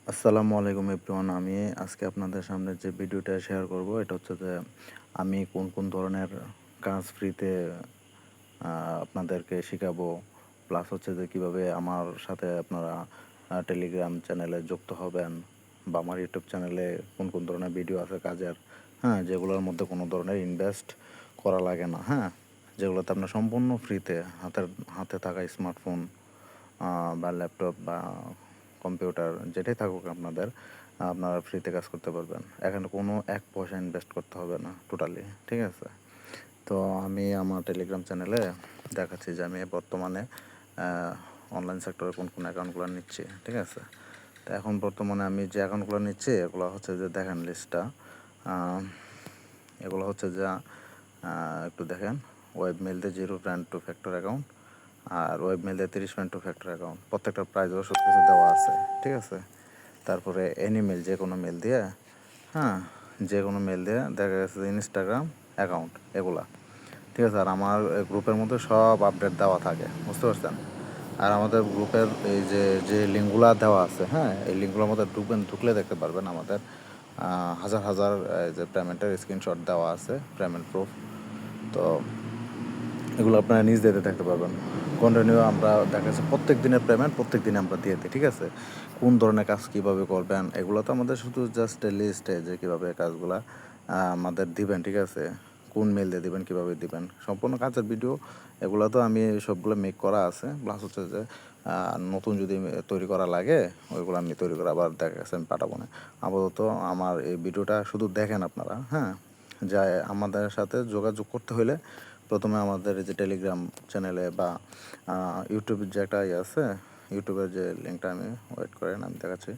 আসসালামু আলাইকুম এভরিওয়ান। আমি আজকে আপনাদের সামনে যে ভিডিওটা শেয়ার করব এটা হচ্ছে যে আমি কোন কোন ধরনের কাজ ফ্রিতে আপনাদেরকে শেখাবো, প্লাস হচ্ছে যে কীভাবে আমার সাথে আপনারা টেলিগ্রাম চ্যানেলে যুক্ত হবেন, বা আমার ইউটিউব চ্যানেলে কোন কোন ধরনের ভিডিও আছে কাজের, হ্যাঁ, যেগুলোর মধ্যে কোনো ধরনের ইনভেস্ট করা লাগে না, হ্যাঁ, যেগুলোতে আপনার সম্পূর্ণ ফ্রিতে হাতের হাতে থাকা স্মার্টফোন বা ল্যাপটপ বা কম্পিউটার যেটাই থাকুক আপনাদের, আপনারা ফ্রিতে কাজ করতে পারবেন। এখানে কোনো এক পয়সা ইনভেস্ট করতে হবে না টোটালি, ঠিক আছে? তো আমি আমার টেলিগ্রাম চ্যানেলে দেখাচ্ছি যে আমি বর্তমানে অনলাইন সেক্টরে কোন কোন অ্যাকাউন্টগুলো নিচ্ছি, ঠিক আছে? তো এখন বর্তমানে আমি যে অ্যাকাউন্টগুলো নিচ্ছি এগুলো হচ্ছে যে দেখেন লিস্টটা, এগুলো হচ্ছে যে একটু দেখেন, ওয়েব মেলতে 0.2 ফ্যাক্টর অ্যাকাউন্ট আর ওয়েব মেলতে 30.2 ফ্যাক্টর অ্যাকাউন্ট, প্রত্যেকটা প্রাইসও সব কিছু দেওয়া আছে, ঠিক আছে? তারপরে এনি মেল, যে কোনো মেল দিয়ে, হ্যাঁ, যে কোনো মেল দিয়ে দেখা গেছে যে ইনস্টাগ্রাম অ্যাকাউন্ট এগুলা, ঠিক আছে? আর আমার গ্রুপের মধ্যে সব আপডেট দেওয়া থাকে, বুঝতে পারছেন? আর আমাদের গ্রুপের এই যে যে লিঙ্কগুলো দেওয়া আছে, হ্যাঁ, এই লিঙ্কগুলোর মধ্যে ঢুকলে দেখতে পারবেন আমাদের হাজার হাজার যে পেমেন্টের স্ক্রিনশট দেওয়া আছে, পেমেন্ট প্রুফ। তো এগুলো আপনারা নিজ দিয়ে দেখতে পারবেন। কন্টিনিউ আমরা দেখা যাচ্ছে প্রত্যেক দিনের পেমেন্ট প্রত্যেক দিনে আমরা দিয়ে দিই, ঠিক আছে? কোন ধরনের কাজ কীভাবে করবেন এগুলো তো আমাদের শুধু জাস্ট লিস্টে যে কীভাবে কাজগুলা আমাদের দিবেন, ঠিক আছে? কোন মেল দিয়ে দিবেন, কীভাবে দিবেন, সম্পূর্ণ কাজের ভিডিও এগুলো তো আমি সবগুলো মেক করা আছে। প্লাস হচ্ছে যে নতুন যদি তৈরি করা লাগে ওইগুলো আমি তৈরি করে আবার দেখা গেছে আমি পাঠাবো না। আপাতত আমার এই ভিডিওটা শুধু দেখেন আপনারা, হ্যাঁ, যা আমাদের সাথে যোগাযোগ করতে হলে প্রথমে আমাদের যে টেলিগ্রাম চ্যানেলে বা ইউটিউবের যে একটা ইয়ে আছে, ইউটিউবের যে লিঙ্কটা, আমি ওয়েট করেন আমি দেখাচ্ছি।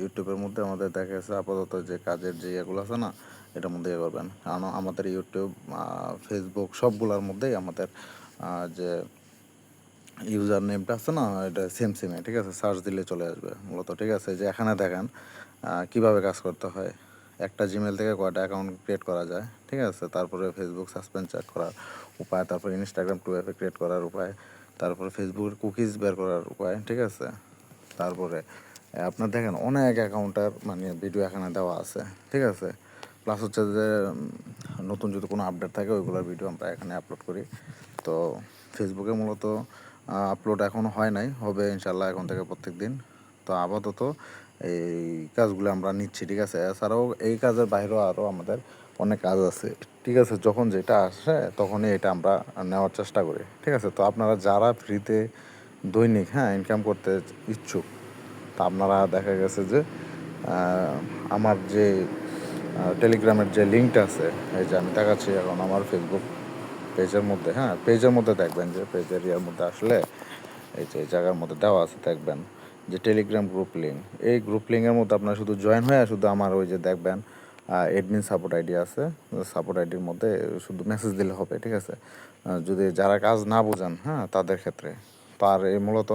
ইউটিউবের মধ্যে আমাদের দেখা গেছে আপাতত যে কাজের যে ইয়েগুলো আছে না, এটার মধ্যে ইয়ে করবেন। কারণ আমাদের ইউটিউব, ফেসবুক সবগুলোর মধ্যেই আমাদের যে ইউজার নেমটা আছে না, এটা সেম সেমে, ঠিক আছে? সার্চ দিলে চলে আসবে মূলত, ঠিক আছে? যে এখানে দেখেন কীভাবে কাজ করতে হয়, একটা জিমেল থেকে কয়টা অ্যাকাউন্ট ক্রিয়েট করা যায়, ঠিক আছে? তারপরে ফেসবুক সাসপেন্ড চেক করার উপায়, তারপরে ইনস্টাগ্রাম 2FA ক্রিয়েট করার উপায়, তারপরে ফেসবুকের কুকিজ বের করার উপায়, ঠিক আছে? তারপরে আপনার দেখেন অনেক অ্যাকাউন্টের মানে ভিডিও এখানে দেওয়া আছে, ঠিক আছে? প্লাস হচ্ছে যে নতুন যদি কোনো আপডেট থাকে ওইগুলোর ভিডিও আমরা এখানে আপলোড করি। তো ফেসবুকে মূলত আপলোড এখনও হয় নাই, হবে ইনশাল্লাহ এখন থেকে প্রত্যেক দিন। তো আপাতত এই কাজগুলো আমরা নিচ্ছি, ঠিক আছে? এছাড়াও এই কাজের বাইরেও আরও আমাদের অনেক কাজ আছে, ঠিক আছে? যখন যেটা আসে তখনই এটা আমরা নেওয়ার চেষ্টা করি, ঠিক আছে? তো আপনারা যারা ফ্রিতে দৈনিক, হ্যাঁ, ইনকাম করতে ইচ্ছুক, তা আপনারা দেখা গেছে যে আমার যে টেলিগ্রামের যে লিঙ্কটা আছে, এই যে আমি দেখাচ্ছি এখন আমার ফেসবুক পেজের মধ্যে, হ্যাঁ, পেজের মধ্যে দেখবেন যে পেজের ইয়ার মধ্যে আসলে এই যে জায়গার মধ্যে দেওয়া আছে, দেখবেন যে টেলিগ্রাম গ্রুপ লিঙ্ক। এই গ্রুপ লিঙ্কের মধ্যে আপনারা শুধু জয়েন হয়ে শুধু আমার ওই যে দেখবেন এডমিন সাপোর্ট আইডি আছে, সাপোর্ট আইডির মধ্যে শুধু মেসেজ দিলে হবে, ঠিক আছে? যদি যারা কাজ না বোঝেন, হ্যাঁ, তাদের ক্ষেত্রে তার এই মূলত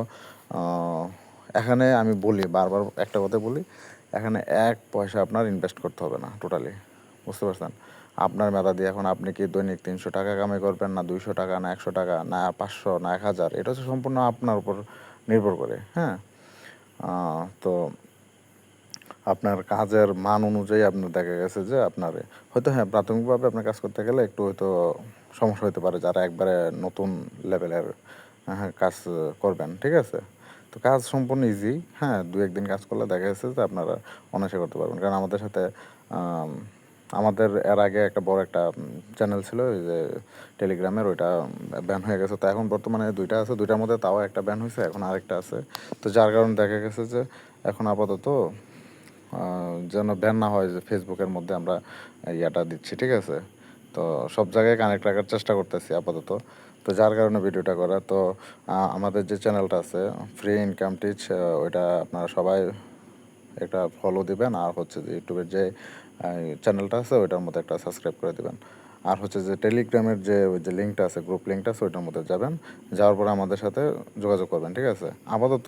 এখানে আমি বলি বারবার একটা কথা বলি, এখানে এক পয়সা আপনার ইনভেস্ট করতে হবে না টোটালি, বুঝতে পারছেন? আপনার মেধা দিয়ে এখন আপনি কি দৈনিক 300 টাকা কামাই করবেন, না 200 টাকা, না 100 টাকা, না 500, না 1000, এটা হচ্ছে সম্পূর্ণ আপনার উপর নির্ভর করে, হ্যাঁ। তো আপনার কাজের মান অনুযায়ী আপনার দেখা গেছে যে আপনার হয়তো, হ্যাঁ, প্রাথমিকভাবে আপনার কাজ করতে গেলে একটু হয়তো সমস্যা হতে পারে যারা একবারে নতুন লেভেলের, হ্যাঁ, কাজ করবেন, ঠিক আছে? তো কাজ সম্পূর্ণ ইজি, হ্যাঁ, 2-1 দিন কাজ করলে দেখা গেছে যে আপনারা অনায়াসে করতে পারবেন। কারণ আমাদের সাথে আমাদের এর আগে একটা বড় একটা চ্যানেল ছিল ওই যে টেলিগ্রামের, ওইটা ব্যান হয়ে গেছে। তো এখন বর্তমানে 2টা আছে, 2টার মধ্যে তাও একটা ব্যান হয়েছে, এখন আরেকটা আছে। তো যার কারণে দেখা গেছে যে এখন আপাতত যেন ব্যান না হয়, যে ফেসবুকের মধ্যে আমরা ইয়াটা দিচ্ছি, ঠিক আছে? তো সব জায়গায় কানেক্ট রাখার চেষ্টা করতেছি আপাতত। তো যার কারণে ভিডিওটা করা। তো আমাদের যে চ্যানেলটা আছে ফ্রি ইনকাম টিচ, ওইটা আপনারা সবাই একটা ফলো দিবেন। আর হচ্ছে যে ইউটিউবের যে চ্যানেলটা আছে ওইটার মধ্যে একটা সাবস্ক্রাইব করে দেবেন। আর হচ্ছে যে টেলিগ্রামের যে ওই যে লিঙ্কটা আছে, গ্রুপ লিঙ্কটা আছে, ওইটার মধ্যে যাবেন। যাওয়ার পরে আমাদের সাথে যোগাযোগ করবেন, ঠিক আছে? আপাতত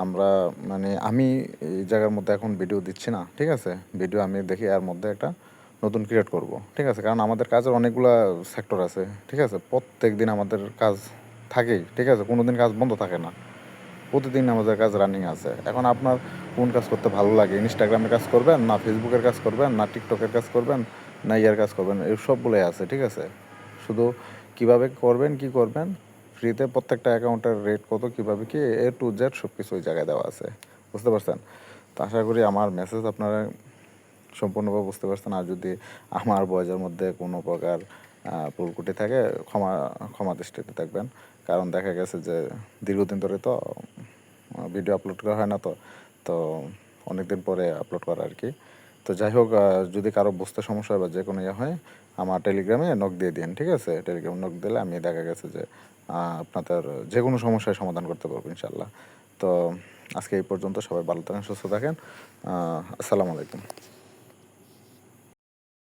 আমরা মানে আমি এই জায়গার মধ্যে এখন ভিডিও দিচ্ছি না, ঠিক আছে? ভিডিও আমি দেখি এর মধ্যে একটা নতুন ক্রিয়েট করব, ঠিক আছে? কারণ আমাদের কাজের অনেকগুলা সেক্টর আছে, ঠিক আছে? প্রত্যেক দিন আমাদের কাজ থাকেই, ঠিক আছে, কোনো দিন কাজ বন্ধ থাকে না, প্রতিদিন আমাদের কাজ রানিং আছে। এখন আপনার কোন কাজ করতে ভালো লাগে, ইনস্টাগ্রামে কাজ করবেন না ফেসবুকের কাজ করবেন না টিকটকের কাজ করবেন না ইয়ার কাজ করবেন, এই সবগুলোই আছে, ঠিক আছে। শুধু কিভাবে করবেন কি করবেন, ফ্রিতে প্রত্যেকটা অ্যাকাউন্টের রেট কত কীভাবে কি A to Z সব কিছু ওই জায়গায় দেওয়া আছে, বুঝতে পারছেন। তো আশা করি আমার মেসেজ আপনারা সম্পূর্ণভাবে বুঝতে পারছেন। আর যদি আমার ভয়েসের মধ্যে কোনো প্রকার ভুলত্রুটি থাকে ক্ষমা দৃষ্টিতে থাকবেন, কারণ দেখা গেছে যে দীর্ঘদিন ধরে তো ভিডিও আপলোড করা হয় না, তো অনেক দিন পরে আপলোড করা আর কি। তো যাই হোক, যদি কারো বুঝতে সমস্যা হয় বা যে কোনো ইয়ে হয়, আমার টেলিগ্রামে নক দিয়ে দিন, ঠিক আছে। টেলিগ্রামে নক দিলে আমি দেখা গেছে যে আপনাদের যে কোনো সমস্যার সমাধান করতে পারবো ইনশাল্লাহ। তো আজকে এই পর্যন্ত, সবাই ভালো থাকেন, সুস্থ থাকেন। আসসালামু আলাইকুম।